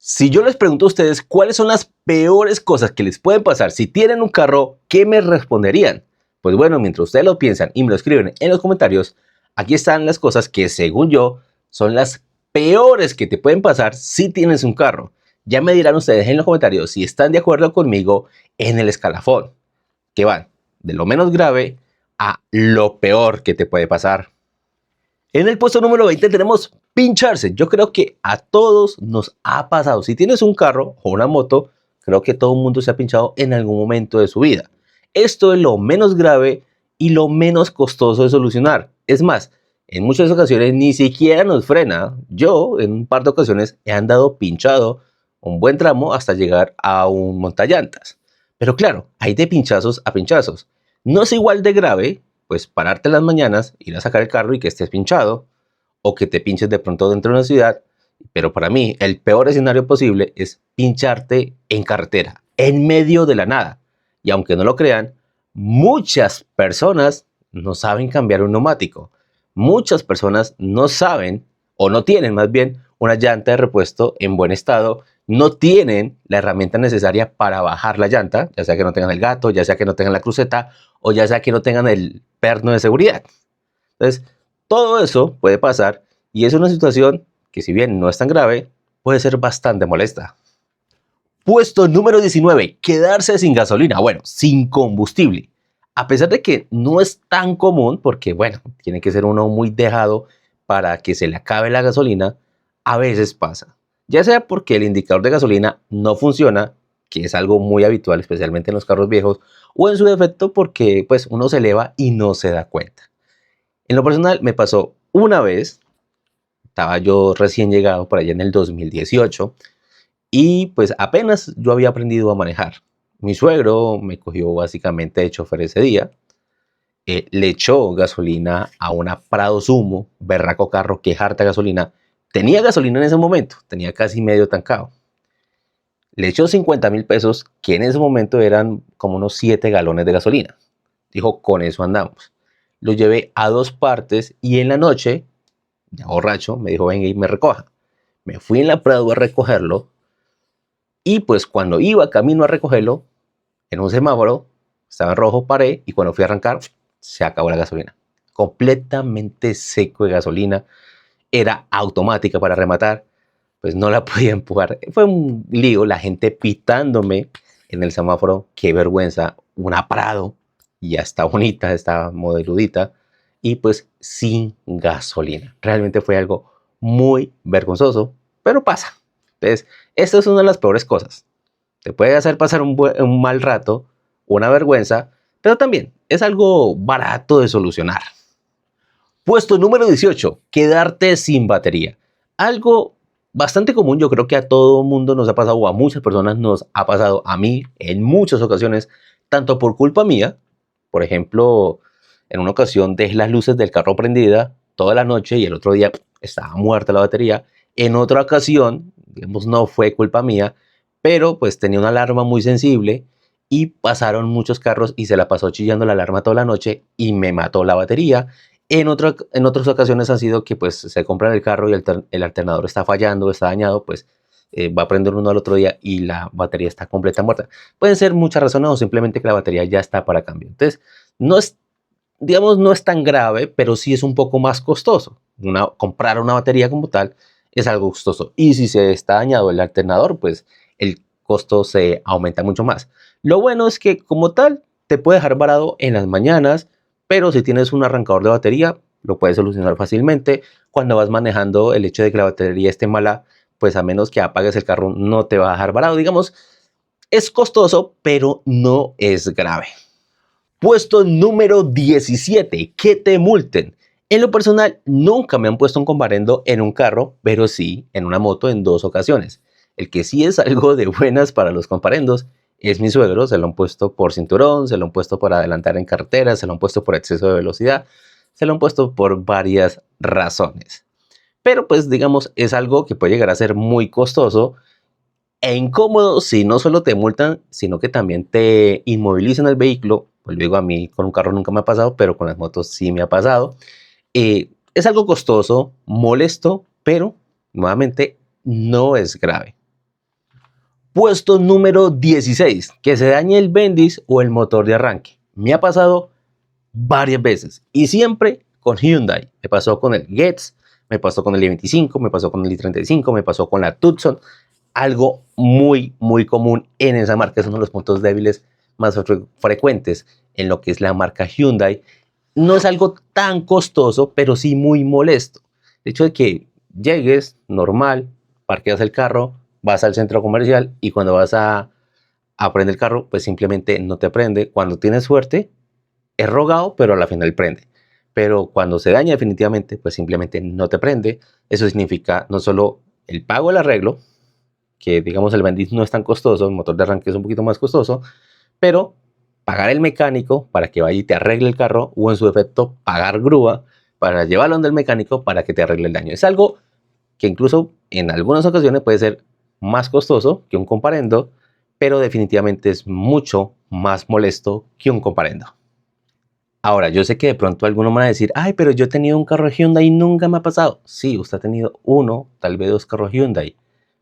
Si yo les pregunto a ustedes cuáles son las peores cosas que les pueden pasar si tienen un carro, ¿qué me responderían? Pues bueno, mientras ustedes lo piensan y me lo escriben en los comentarios, aquí están las cosas que según yo son las peores que te pueden pasar si tienes un carro. Ya me dirán ustedes en los comentarios si están de acuerdo conmigo en el escalafón, que van de lo menos grave a lo peor que te puede pasar. En el puesto número 20 tenemos pincharse. Yo creo que a todos nos ha pasado. Si tienes un carro o una moto, creo que todo el mundo se ha pinchado en algún momento de su vida. Esto es lo menos grave y lo menos costoso de solucionar. Es más, en muchas ocasiones ni siquiera nos frena. Yo en un par de ocasiones he andado pinchado un buen tramo hasta llegar a un montallantas. Pero claro, hay de pinchazos a pinchazos. No es igual de grave pues pararte en las mañanas, ir a sacar el carro y que estés pinchado, o que te pinches de pronto dentro de una ciudad. Pero para mí, el peor escenario posible es pincharte en carretera, en medio de la nada. Y aunque no lo crean, muchas personas no saben cambiar un neumático. Muchas personas no saben, o no tienen más bien, una llanta de repuesto en buen estado, no tienen la herramienta necesaria para bajar la llanta, ya sea que no tengan el gato, ya sea que no tengan la cruceta, o ya sea que no tengan el perno de seguridad. Entonces, todo eso puede pasar y es una situación que, si bien no es tan grave, puede ser bastante molesta. Puesto número 19. Quedarse sin gasolina, bueno, sin combustible. A pesar de que no es tan común, porque bueno, tiene que ser uno muy dejado para que se le acabe la gasolina, a veces pasa. Ya sea porque el indicador de gasolina no funciona, que es algo muy habitual, especialmente en los carros viejos, o en su defecto porque pues uno se eleva y no se da cuenta. En lo personal me pasó una vez, estaba yo recién llegado por allá en el 2018 y pues apenas yo había aprendido a manejar. Mi suegro me cogió básicamente de chofer ese día, le echó gasolina a una Prado Sumo, berraco carro que harta gasolina. Tenía gasolina en ese momento, tenía casi medio tancado. Le echó 50,000 pesos, que en ese momento eran como unos 7 galones de gasolina. Dijo, con eso andamos. Lo llevé a 2 partes y en la noche, ya borracho, me dijo, venga y me recoja. Me fui en la Prado a recogerlo y pues cuando iba camino a recogerlo, en un semáforo, estaba en rojo, paré y cuando fui a arrancar, se acabó la gasolina. Completamente seco de gasolina. Era automática para rematar, pues no la podía empujar. Fue un lío, la gente pitándome en el semáforo. Qué vergüenza, una Prado, ya está bonita, está modeludita, y pues sin gasolina. Realmente fue algo muy vergonzoso, pero pasa. Entonces, esto es una de las peores cosas. Te puede hacer pasar un mal rato, una vergüenza, pero también es algo barato de solucionar. Puesto número 18. Quedarte sin batería. Algo bastante común, yo creo que a todo mundo nos ha pasado, o a muchas personas nos ha pasado, a mí en muchas ocasiones, tanto por culpa mía, por ejemplo, en una ocasión dejé las luces del carro prendidas toda la noche y el otro día estaba muerta la batería. En otra ocasión, digamos, no fue culpa mía, pero pues tenía una alarma muy sensible y pasaron muchos carros y se la pasó chillando la alarma toda la noche y me mató la batería. En otras ocasiones ha sido que pues se compra el carro y el alternador está fallando, está dañado, pues va a prender uno al otro día y la batería está completa muerta. Pueden ser muchas razones o simplemente que la batería ya está para cambio. Entonces, no es, digamos, no es tan grave, pero sí es un poco más costoso. Comprar una batería como tal es algo costoso. Y si se está dañado el alternador, pues el costo se aumenta mucho más. Lo bueno es que como tal te puede dejar varado en las mañanas, pero si tienes un arrancador de batería, lo puedes solucionar fácilmente. Cuando vas manejando, el hecho de que la batería esté mala, pues a menos que apagues el carro, no te va a dejar varado. Digamos, es costoso, pero no es grave. Puesto número 17. Que te multen. En lo personal, nunca me han puesto un comparendo en un carro, pero sí en una moto en 2 ocasiones. El que sí es algo de buenas para los comparendos es mi suegro. Se lo han puesto por cinturón, se lo han puesto por adelantar en carretera, se lo han puesto por exceso de velocidad, se lo han puesto por varias razones. Pero pues digamos, es algo que puede llegar a ser muy costoso e incómodo si no solo te multan, sino que también te inmovilizan el vehículo. Pues digo, a mí con un carro nunca me ha pasado, pero con las motos sí me ha pasado. Es algo costoso, molesto, pero nuevamente no es grave. Puesto número 16, que se dañe el Bendix o el motor de arranque. Me ha pasado varias veces y siempre con Hyundai. Me pasó con el Getz, me pasó con el i25, me pasó con el i35, me pasó con la Tucson. Algo muy común en esa marca, es uno de los puntos débiles más frecuentes en lo que es la marca Hyundai. No es algo tan costoso, pero sí muy molesto. El hecho de que llegues normal, parqueas el carro, vas al centro comercial y cuando vas a prender el carro, pues simplemente no te prende. Cuando tienes suerte, es rogado, pero a la final prende. Pero cuando se daña definitivamente, pues simplemente no te prende. Eso significa no solo el pago del arreglo, que digamos el Bendix no es tan costoso, el motor de arranque es un poquito más costoso, pero pagar el mecánico para que vaya y te arregle el carro, o en su defecto pagar grúa para llevarlo donde el mecánico para que te arregle el daño. Es algo que incluso en algunas ocasiones puede ser más costoso que un comparendo, pero definitivamente es mucho más molesto que un comparendo. Ahora, yo sé que de pronto algunos van a decir, ay, pero yo he tenido un carro Hyundai y nunca me ha pasado. Sí, usted ha tenido uno, tal vez dos carros Hyundai.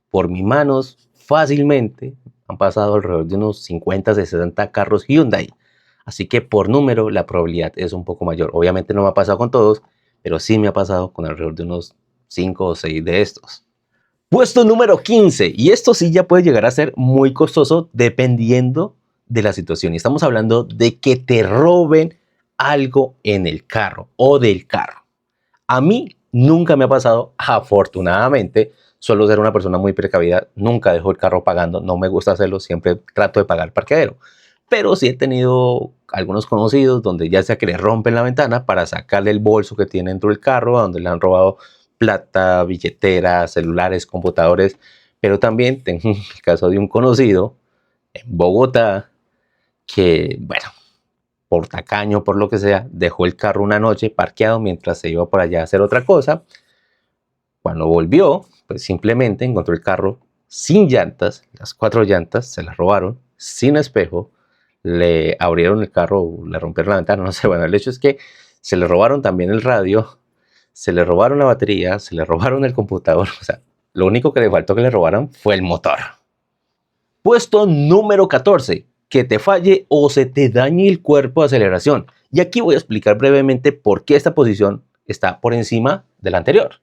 Por mis manos, fácilmente han pasado alrededor de unos 50, 60 carros Hyundai. Así que por número, la probabilidad es un poco mayor. Obviamente no me ha pasado con todos, pero sí me ha pasado con alrededor de unos 5 o 6 de estos. Puesto número 15, y esto sí ya puede llegar a ser muy costoso dependiendo de la situación. Y estamos hablando de que te roben algo en el carro o del carro. A mí nunca me ha pasado, afortunadamente. Suelo ser una persona muy precavida, nunca dejo el carro pagando, no me gusta hacerlo, siempre trato de pagar parqueadero. Pero sí he tenido algunos conocidos donde ya sea que le rompen la ventana para sacarle el bolso que tiene dentro del carro, donde le han robado plata, billeteras, celulares, computadores. Pero también tengo el caso de un conocido en Bogotá que, bueno, por tacaño, por lo que sea, dejó el carro una noche parqueado mientras se iba por allá a hacer otra cosa. Cuando volvió, pues simplemente encontró el carro sin llantas, las 4 llantas se las robaron, sin espejo, le abrieron el carro, le rompieron la ventana, no sé, bueno, el hecho es que se le robaron también el radio, se le robaron la batería, se le robaron el computador, o sea, lo único que le faltó que le robaran fue el motor. Puesto número 14, que te falle o se te dañe el cuerpo de aceleración. Y aquí voy a explicar brevemente por qué esta posición está por encima de la anterior.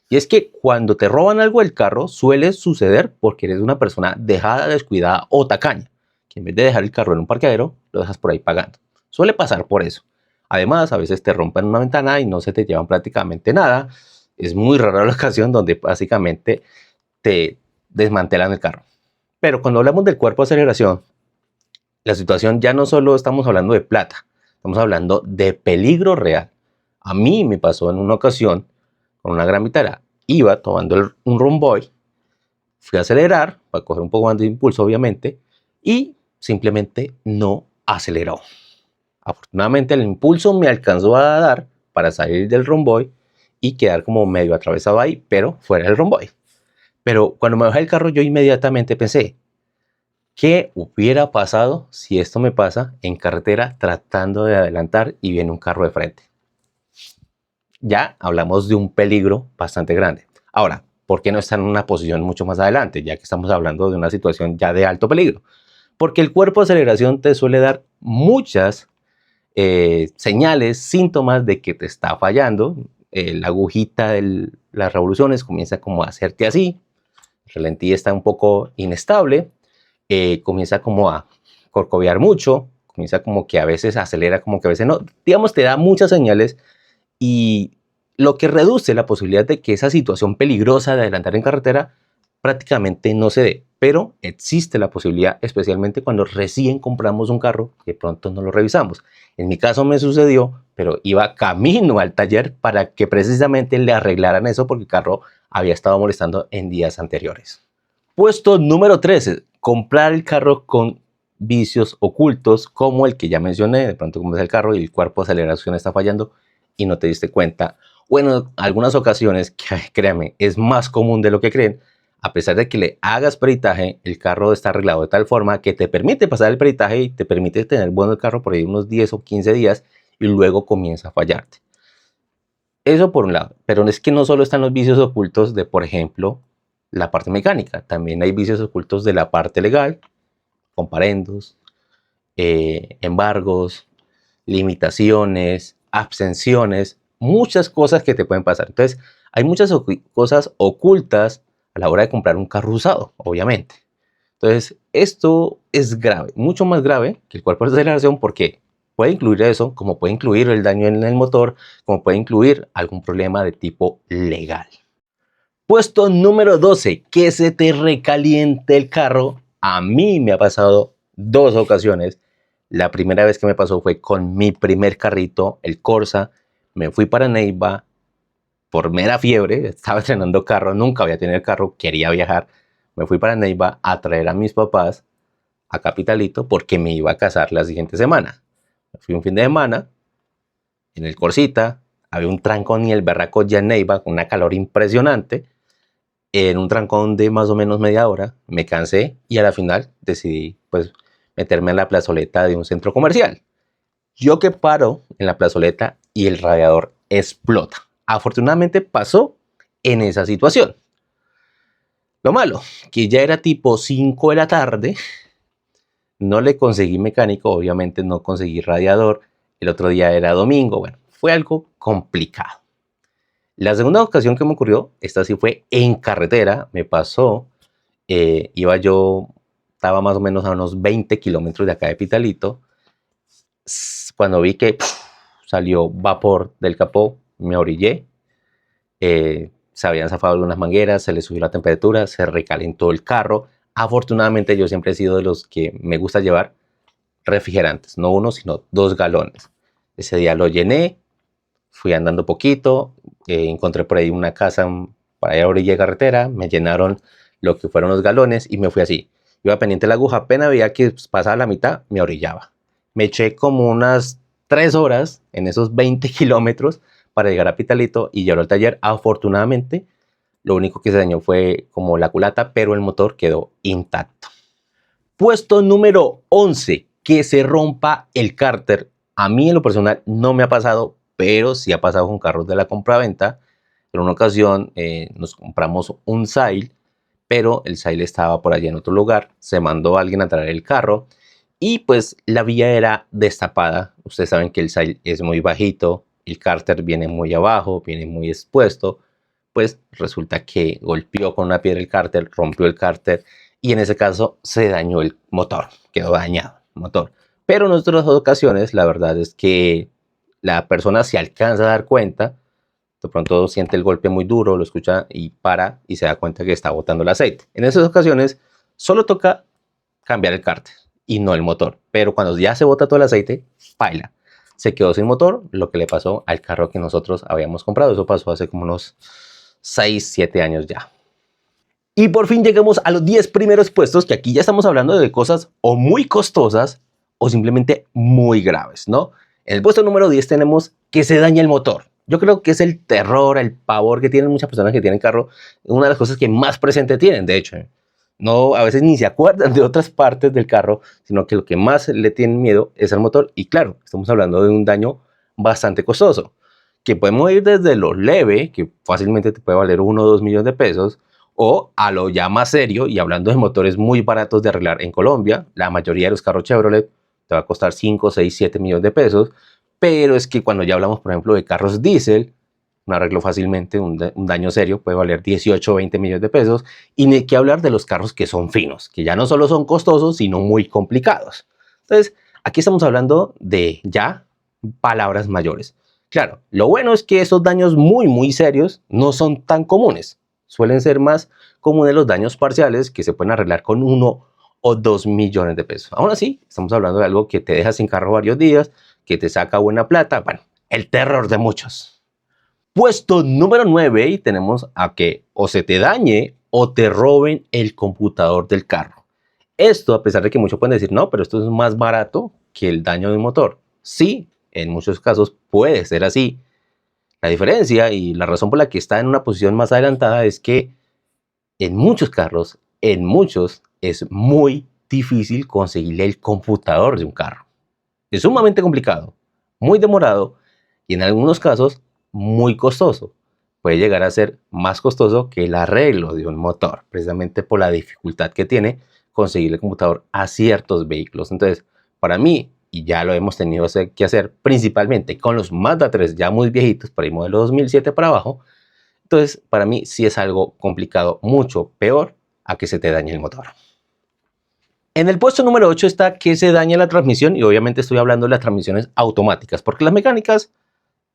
Y es que cuando te roban algo del carro suele suceder porque eres una persona dejada, descuidada o tacaña, que en vez de dejar el carro en un parqueadero, lo dejas por ahí pagando. Suele pasar por eso. Además, a veces te rompen una ventana y no se te llevan prácticamente nada. Es muy rara la ocasión donde básicamente te desmantelan el carro. Pero cuando hablamos del cuerpo de aceleración, la situación ya no solo estamos hablando de plata, estamos hablando de peligro real. A mí me pasó en una ocasión con una gran vitara. Iba tomando un Romboy, fui a acelerar para coger un poco más de impulso, obviamente, y simplemente no aceleró. Afortunadamente el impulso me alcanzó a dar para salir del Romboy y quedar como medio atravesado ahí, pero fuera del Romboy. Pero cuando me bajé del carro yo inmediatamente pensé, ¿qué hubiera pasado si esto me pasa en carretera tratando de adelantar y viene un carro de frente? Ya hablamos de un peligro bastante grande. Ahora, ¿por qué no está en una posición mucho más adelante? Ya que estamos hablando de una situación ya de alto peligro. Porque el cuerpo de aceleración te suele dar muchas señales, síntomas de que te está fallando. La agujita de las revoluciones comienza como a hacerte así. El ralentí está un poco inestable. Comienza como a corcovear mucho. Comienza como que a veces acelera, como que a veces no. Digamos, te da muchas señales y lo que reduce la posibilidad de que esa situación peligrosa de adelantar en carretera prácticamente no se dé, pero existe la posibilidad, especialmente cuando recién compramos un carro que pronto no lo revisamos. En mi caso me sucedió, pero iba camino al taller para que precisamente le arreglaran eso porque el carro había estado molestando en días anteriores. Puesto número 13, comprar el carro con vicios ocultos como el que ya mencioné. De pronto compras el carro y el cuerpo de aceleración está fallando y no te diste cuenta. Bueno, en algunas ocasiones, créanme, es más común de lo que creen. A pesar de que le hagas peritaje, el carro está arreglado de tal forma que te permite pasar el peritaje y te permite tener bueno el carro por ahí unos 10 o 15 días y luego comienza a fallarte. Eso por un lado, pero es que no solo están los vicios ocultos de, por ejemplo, la parte mecánica. También hay vicios ocultos de la parte legal, comparendos, embargos, limitaciones, abstenciones, muchas cosas que te pueden pasar. Entonces, hay muchas cosas ocultas a la hora de comprar un carro usado, obviamente. Entonces, esto es grave, mucho más grave que el cuerpo de aceleración porque puede incluir eso, como puede incluir el daño en el motor, como puede incluir algún problema de tipo legal. Puesto número 12, que se te recaliente el carro. A mí me ha pasado 2 ocasiones. La primera vez que me pasó fue con mi primer carrito, el Corsa. Me fui para Neiva por mera fiebre, estaba estrenando carro, nunca había tenido carro, quería viajar. Me fui para Neiva a traer a mis papás a Capitalito porque me iba a casar la siguiente semana. Me fui un fin de semana en el Corsita, había un trancón y el berraco ya en Neiva con una calor impresionante. En un trancón de más o menos media hora, me cansé y a la final decidí pues meterme en la plazoleta de un centro comercial. Yo que paro en la plazoleta y el radiador explota. Afortunadamente pasó en esa situación. Lo malo, que ya era tipo 5 de la tarde, no le conseguí mecánico, obviamente no conseguí radiador, el otro día era domingo, bueno, fue algo complicado. La segunda ocasión que me ocurrió, esta sí fue en carretera, me pasó, estaba más o menos a unos 20 kilómetros de acá de Pitalito, cuando vi que salió vapor del capó, me orillé, se habían zafado algunas mangueras, se le subió la temperatura, se recalentó el carro. Afortunadamente yo siempre he sido de los que me gusta llevar refrigerantes, no uno, sino 2 galones. Ese día lo llené, fui andando poquito, encontré por ahí una casa para ir a orilla de carretera, me llenaron lo que fueron los galones y me fui así. Iba pendiente de la aguja, apenas veía que pasaba la mitad, me orillaba. Me eché como unas 3 horas en esos 20 kilómetros para llegar a Pitalito y llevarlo al taller. Afortunadamente, lo único que se dañó fue como la culata, pero el motor quedó intacto. Puesto número 11, que se rompa el cárter. A mí en lo personal no me ha pasado, pero sí ha pasado con carros de la compraventa. En una ocasión nos compramos un Sail, pero el Sail estaba por allá en otro lugar. Se mandó a alguien a traer el carro y pues la vía era destapada. Ustedes saben que el Sail es muy bajito, el cárter viene muy abajo, viene muy expuesto. Pues resulta que golpeó con una piedra el cárter, rompió el cárter y en ese caso se dañó el motor, quedó dañado el motor. Pero en otras ocasiones la verdad es que la persona se alcanza a dar cuenta, de pronto siente el golpe muy duro, lo escucha y para y se da cuenta que está botando el aceite. En esas ocasiones solo toca cambiar el cárter y no el motor, pero cuando ya se bota todo el aceite, paila. Se quedó sin motor, lo que le pasó al carro que nosotros habíamos comprado. Eso pasó hace como unos 6, 7 años ya. Y por fin llegamos a los 10 primeros puestos, que aquí ya estamos hablando de cosas o muy costosas o simplemente muy graves, ¿no? En el puesto número 10 tenemos que se daña el motor. Yo creo que es el terror, el pavor que tienen muchas personas que tienen carro, una de las cosas que más presente tienen, de hecho. No, a veces ni se acuerdan de otras partes del carro, sino que lo que más le tienen miedo es al motor. Y claro, estamos hablando de un daño bastante costoso, que podemos ir desde lo leve, que fácilmente te puede valer 1 o 2 millones de pesos, o a lo ya más serio, y hablando de motores muy baratos de arreglar en Colombia, la mayoría de los carros Chevrolet te va a costar 5, 6, 7 millones de pesos, pero es que cuando ya hablamos, por ejemplo, de carros diésel, un arreglo fácilmente, un daño serio, puede valer 18 o 20 millones de pesos, y ni que hablar de los carros que son finos, que ya no solo son costosos, sino muy complicados. Entonces, aquí estamos hablando de ya palabras mayores. Claro, lo bueno es que esos daños muy serios no son tan comunes. Suelen ser más comunes los daños parciales que se pueden arreglar con 1 o 2 millones de pesos. Aún así, estamos hablando de algo que te deja sin carro varios días, que te saca buena plata. Bueno, el terror de muchos. Puesto número 9 y tenemos a que o se te dañe o te roben el computador del carro. Esto, a pesar de que muchos pueden decir, no, pero esto es más barato que el daño de un motor. Sí, en muchos casos puede ser así. La diferencia y la razón por la que está en una posición más adelantada es que en muchos carros, en muchos, es muy difícil conseguirle el computador de un carro. Es sumamente complicado, muy demorado y en algunos casos muy costoso. puede llegar a ser más costoso que el arreglo de un motor, precisamente por la dificultad que tiene conseguir el computador a ciertos vehículos. Entonces, para mí, y ya lo hemos tenido que hacer principalmente con los Mazda 3 ya muy viejitos, para el modelo 2007 para abajo, entonces para mí sí es algo complicado, mucho peor a que se te dañe el motor. En el puesto número 8 está que se daña la transmisión, y obviamente estoy hablando de las transmisiones automáticas, porque las mecánicas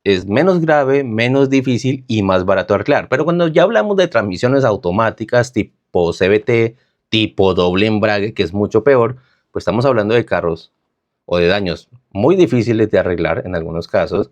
es menos grave, menos difícil y más barato de arreglar. Pero cuando ya hablamos de transmisiones automáticas tipo CVT, tipo doble embrague, que es mucho peor, pues estamos hablando de carros o de daños muy difíciles de arreglar en algunos casos,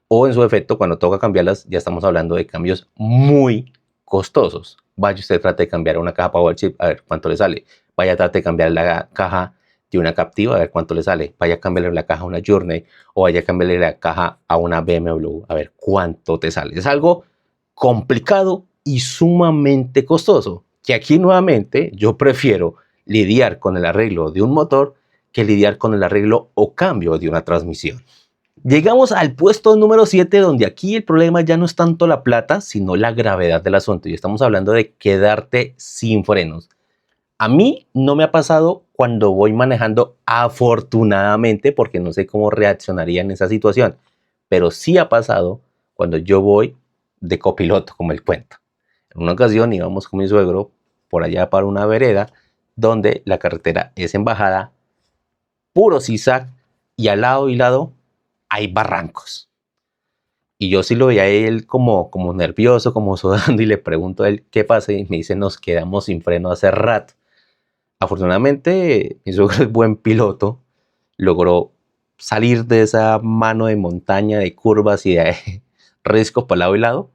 o en su efecto, cuando toca cambiarlas, ya estamos hablando de cambios muy costosos. Vaya usted, trate de cambiar una caja Power Chip, a ver cuánto le sale. Vaya, trate de cambiar la caja de una Captiva, a ver cuánto le sale. Vaya a cambiarle la caja a una Journey, o vaya a cambiarle la caja a una BMW, a ver cuánto te sale. Es algo complicado y sumamente costoso, que aquí nuevamente yo prefiero lidiar con el arreglo de un motor que lidiar con el arreglo o cambio de una transmisión. Llegamos al puesto número 7, donde aquí el problema ya no es tanto la plata, sino la gravedad del asunto. Y estamos hablando de quedarte sin frenos. A mí no me ha pasado cuando voy manejando, afortunadamente, porque no sé cómo reaccionaría en esa situación. Pero sí ha pasado cuando yo voy de copiloto, como el cuento. En una ocasión íbamos con mi suegro por allá para una vereda donde la carretera es en bajada, puro zigzag, y al lado y lado hay barrancos. Y yo sí lo veía a él como nervioso, como sudando, y le pregunto a él qué pasa, y me dice, nos quedamos sin freno hace rato. Afortunadamente, mi suegro es buen piloto, logró salir de esa mano de montaña, de curvas y de riscos para lado y lado,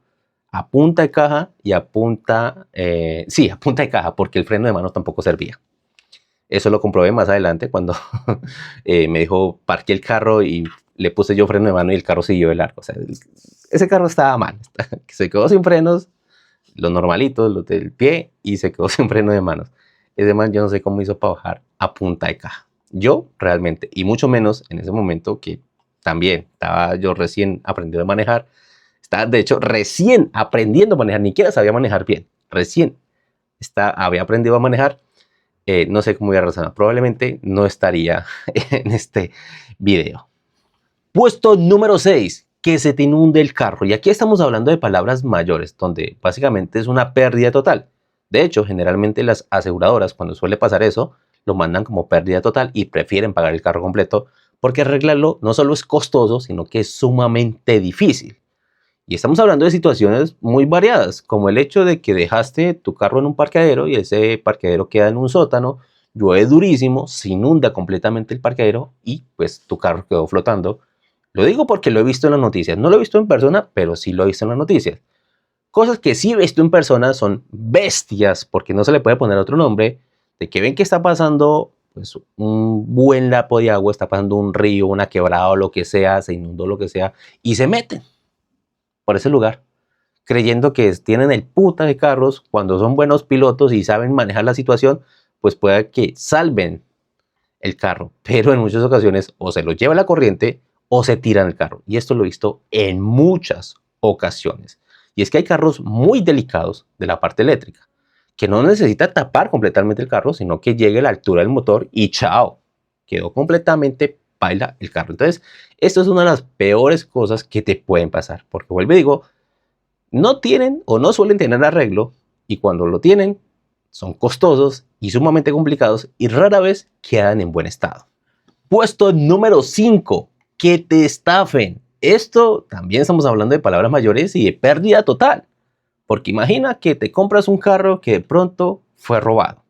a punta de caja y a punta de caja, porque el freno de mano tampoco servía. Eso lo comprobé más adelante cuando me dijo, parqué el carro y le puse yo freno de mano y el carro siguió de largo. O sea, ese carro estaba mal. Se quedó sin frenos, los normalitos, los del pie, y se quedó sin freno de manos. Ese man yo no sé cómo hizo para bajar a punta de caja. Yo realmente, y mucho menos en ese momento que también estaba yo recién aprendiendo a manejar. Estaba de hecho recién aprendiendo a manejar, ni siquiera sabía manejar bien. Recién había aprendido a manejar. No sé cómo voy a razonar. Probablemente no estaría en este video. Puesto número 6, que se te inunde el carro. Y aquí estamos hablando de palabras mayores, donde básicamente es una pérdida total. De hecho, generalmente las aseguradoras, cuando suele pasar eso, lo mandan como pérdida total y prefieren pagar el carro completo, porque arreglarlo no solo es costoso, sino que es sumamente difícil. Y estamos hablando de situaciones muy variadas, como el hecho de que dejaste tu carro en un parqueadero y ese parqueadero queda en un sótano, llueve durísimo, se inunda completamente el parqueadero y pues tu carro quedó flotando. Lo digo porque lo he visto en las noticias. No lo he visto en persona, pero sí lo he visto en las noticias. Cosas que sí he visto en persona son bestias, porque no se le puede poner otro nombre, de que ven que está pasando pues, un buen lapo de agua, está pasando un río, una quebrada o lo que sea, se inundó lo que sea, y se meten por ese lugar, creyendo que tienen el puta de carros, cuando son buenos pilotos y saben manejar la situación, pues puede que salven el carro, pero en muchas ocasiones o se lo lleva la corriente o se tiran el carro. Y esto lo he visto en muchas ocasiones. Y es que hay carros muy delicados de la parte eléctrica, que no necesita tapar completamente el carro, sino que llegue a la altura del motor y chao, quedó completamente paila el carro. Entonces, esto es una de las peores cosas que te pueden pasar, porque vuelvo y digo, no tienen o no suelen tener arreglo, y cuando lo tienen, son costosos y sumamente complicados y rara vez quedan en buen estado. Puesto número 5, que te estafen. Esto también estamos hablando de palabras mayores y de pérdida total. Porque imagina que te compras un carro que de pronto fue robado,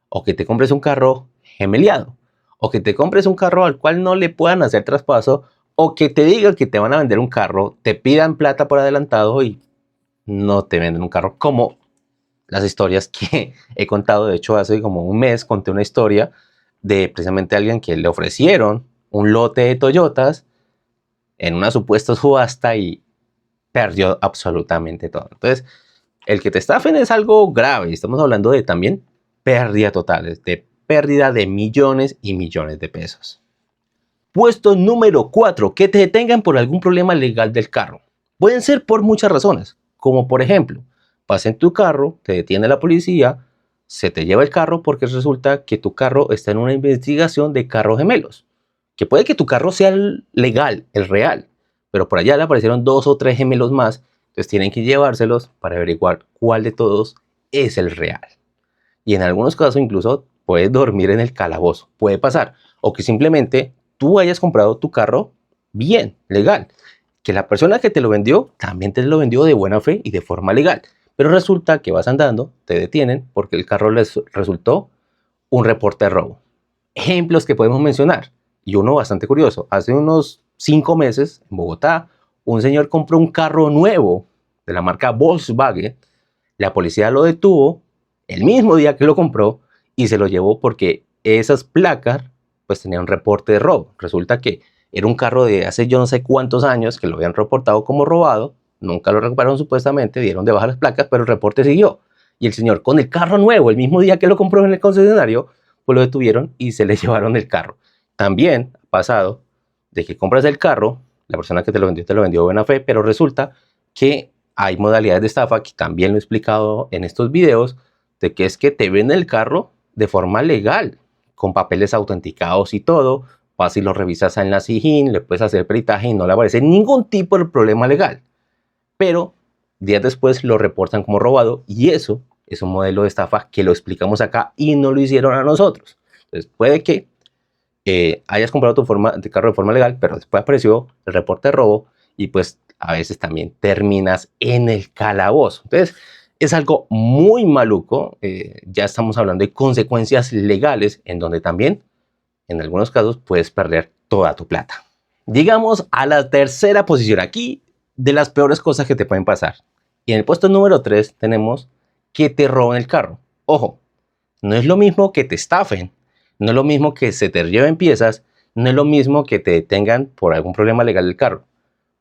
o que te compres un carro gemeliado, o que te compres un carro al cual no le puedan hacer traspaso, o que te digan que te van a vender un carro, te pidan plata por adelantado y no te venden un carro, como las historias que he contado. De hecho, hace como un mes conté una historia de precisamente alguien que le ofrecieron un lote de Toyotas en una supuesta subasta y perdió absolutamente todo. Entonces, el que te estafen es algo grave. Estamos hablando de también pérdida total, de pérdida de millones y millones de pesos. Puesto número 4, que te detengan por algún problema legal del carro. Pueden ser por muchas razones. Como por ejemplo, vas en tu carro, te detiene la policía, se te lleva el carro porque resulta que tu carro está en una investigación de carros gemelos. Que puede que tu carro sea el legal, el real, pero por allá le aparecieron 2 o 3 gemelos más, entonces tienen que llevárselos para averiguar cuál de todos es el real. Y en algunos casos incluso puedes dormir en el calabozo, puede pasar. O que simplemente tú hayas comprado tu carro bien, legal. Que la persona que te lo vendió también te lo vendió de buena fe y de forma legal. Pero resulta que vas andando, te detienen porque el carro les resultó un reporte de robo. Ejemplos que podemos mencionar. Y uno bastante curioso. Hace unos 5 meses en Bogotá, un señor compró un carro nuevo de la marca Volkswagen. La policía lo detuvo el mismo día que lo compró y se lo llevó porque esas placas pues tenían un reporte de robo. Resulta que era un carro de hace yo no sé cuántos años que lo habían reportado como robado. Nunca lo recuperaron supuestamente, dieron de baja las placas, pero el reporte siguió. Y el señor con el carro nuevo, el mismo día que lo compró en el concesionario, pues lo detuvieron y se le llevaron el carro. También ha pasado de que compras el carro, la persona que te lo vendió de buena fe, pero resulta que hay modalidades de estafa, que también lo he explicado en estos videos, de que es que te venden el carro de forma legal, con papeles autenticados y todo, vas y lo revisas en la SIJIN, le puedes hacer peritaje y no le aparece ningún tipo de problema legal. Pero días después lo reportan como robado y eso es un modelo de estafa que lo explicamos acá y no lo hicieron a nosotros. Entonces puede que hayas comprado tu carro de forma legal, pero después apareció el reporte de robo y pues a veces también terminas en el calabozo. Entonces es algo muy maluco. Ya estamos hablando de consecuencias legales en donde también en algunos casos puedes perder toda tu plata. Llegamos a la tercera posición aquí de las peores cosas que te pueden pasar. Y en el puesto número 3 tenemos que te roben el carro. Ojo, no es lo mismo que te estafen, no es lo mismo que se te lleven piezas, no es lo mismo que te detengan por algún problema legal del carro.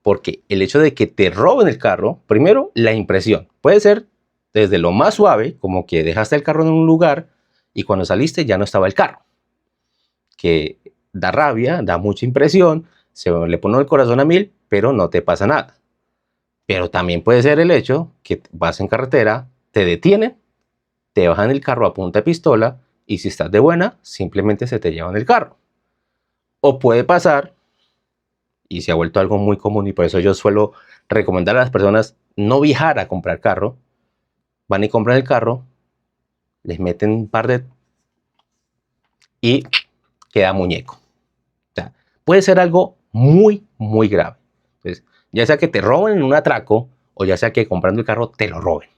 Porque el hecho de que te roben el carro, primero, la impresión. Puede ser desde lo más suave, como que dejaste el carro en un lugar y cuando saliste ya no estaba el carro. Que da rabia, da mucha impresión, se le pone el corazón a 1000, pero no te pasa nada. Pero también puede ser el hecho que vas en carretera, te detienen, te bajan el carro a punta de pistola y si estás de buena, simplemente se te llevan el carro. O puede pasar, y se ha vuelto algo muy común y por eso yo suelo recomendar a las personas no viajar a comprar carro. Van y compran el carro, les meten un par de... y queda muñeco. O sea, puede ser algo muy, muy grave. Entonces, ya sea que te roben en un atraco o ya sea que comprando el carro te lo roben.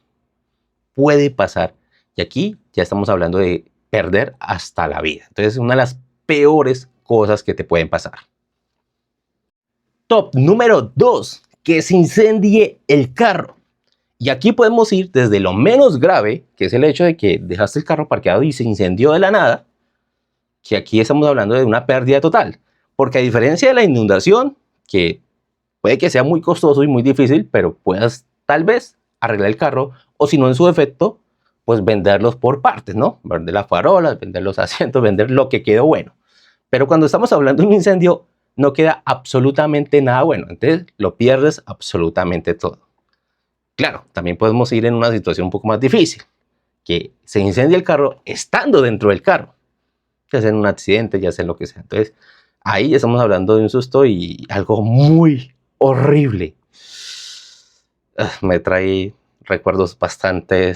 Puede pasar. Y aquí ya estamos hablando de perder hasta la vida. Entonces, es una de las peores cosas que te pueden pasar. Top número 2. Que se incendie el carro. Y aquí podemos ir desde lo menos grave, que es el hecho de que dejaste el carro parqueado y se incendió de la nada, que aquí estamos hablando de una pérdida total. Porque a diferencia de la inundación, que puede que sea muy costoso y muy difícil, pero puedas tal vez arreglar el carro, o si no en su defecto, pues venderlos por partes, ¿no? Vender las farolas, vender los asientos, vender lo que quedó bueno. Pero cuando estamos hablando de un incendio, no queda absolutamente nada bueno. Entonces lo pierdes absolutamente todo. Claro, también podemos ir en una situación un poco más difícil, que se incendia el carro estando dentro del carro, ya sea en un accidente, ya sea en lo que sea. Entonces, ahí estamos hablando de un susto y algo muy horrible. Me trae recuerdos bastante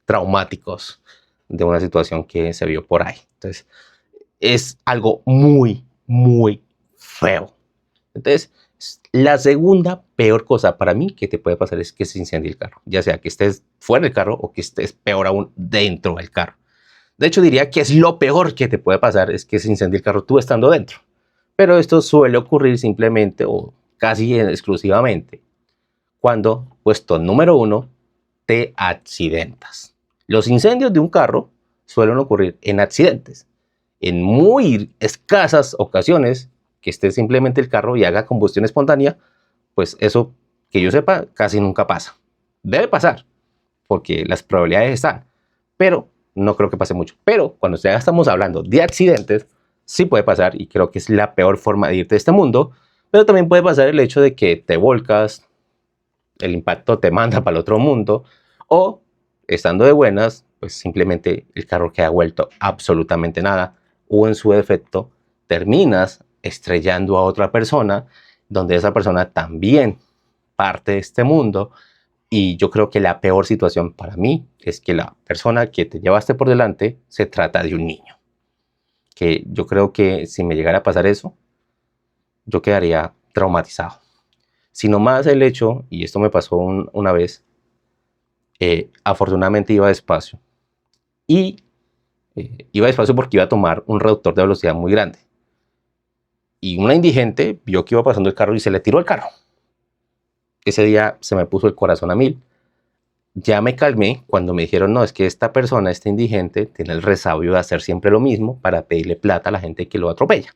traumáticos de una situación que se vio por ahí. Entonces, es algo muy, muy feo. Entonces, la segunda peor cosa para mí que te puede pasar es que se incendie el carro, ya sea que estés fuera del carro o que estés peor aún dentro del carro. De hecho, diría que es lo peor que te puede pasar es que se incendie el carro tú estando dentro. Pero esto suele ocurrir simplemente o casi exclusivamente cuando, puesto número 1, te accidentas. Los incendios de un carro suelen ocurrir en accidentes. En muy escasas ocasiones que esté simplemente el carro y haga combustión espontánea, pues eso, que yo sepa, casi nunca pasa. Debe pasar, porque las probabilidades están, pero no creo que pase mucho. Pero cuando ya estamos hablando de accidentes, sí puede pasar y creo que es la peor forma de irte de este mundo, pero también puede pasar el hecho de que te volcas, el impacto te manda para el otro mundo, o estando de buenas, pues simplemente el carro queda vuelto absolutamente nada, o en su defecto terminas estrellando a otra persona, donde esa persona también parte de este mundo. Y yo creo que la peor situación para mí es que la persona que te llevaste por delante se trata de un niño. Que yo creo que si me llegara a pasar eso, yo quedaría traumatizado. Sino más el hecho, y esto me pasó una vez, afortunadamente iba despacio. Y iba despacio porque iba a tomar un reductor de velocidad muy grande. Y una indigente vio que iba pasando el carro y se le tiró el carro. Ese día se me puso el corazón a mil. Ya me calmé cuando me dijeron, no, es que esta persona, este indigente, tiene el resabio de hacer siempre lo mismo para pedirle plata a la gente que lo atropella.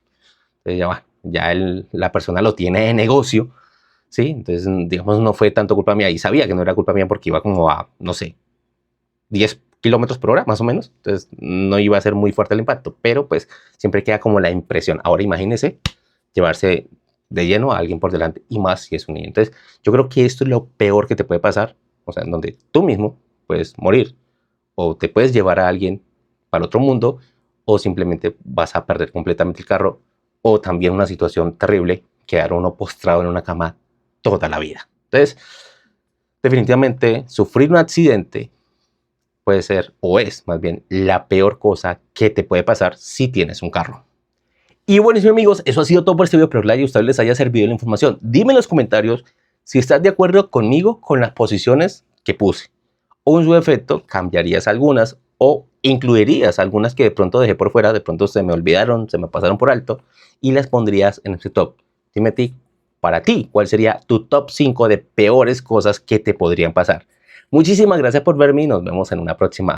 Entonces ya va, ya la persona lo tiene de negocio, ¿sí? Entonces, digamos, no fue tanto culpa mía. Y sabía que no era culpa mía porque iba como a, no sé, 10 kilómetros por hora, más o menos. Entonces, no iba a ser muy fuerte el impacto. Pero, pues, siempre queda como la impresión. Ahora, imagínese llevarse de lleno a alguien por delante, y más si es un niño. Entonces, yo creo que esto es lo peor que te puede pasar, o sea, en donde tú mismo puedes morir, o te puedes llevar a alguien para otro mundo, o simplemente vas a perder completamente el carro, o también una situación terrible, quedar uno postrado en una cama toda la vida. Entonces, definitivamente, sufrir un accidente puede ser, o es más bien, la peor cosa que te puede pasar si tienes un carro. Y bueno, amigos, eso ha sido todo por este video. Espero que a ustedes les haya servido la información. Dime en los comentarios si estás de acuerdo conmigo con las posiciones que puse, o en su defecto cambiarías algunas o incluirías algunas que de pronto dejé por fuera, de pronto se me olvidaron, se me pasaron por alto, y las pondrías en este top. Dime para ti, ¿cuál sería tu top 5 de peores cosas que te podrían pasar? Muchísimas gracias por verme y nos vemos en una próxima.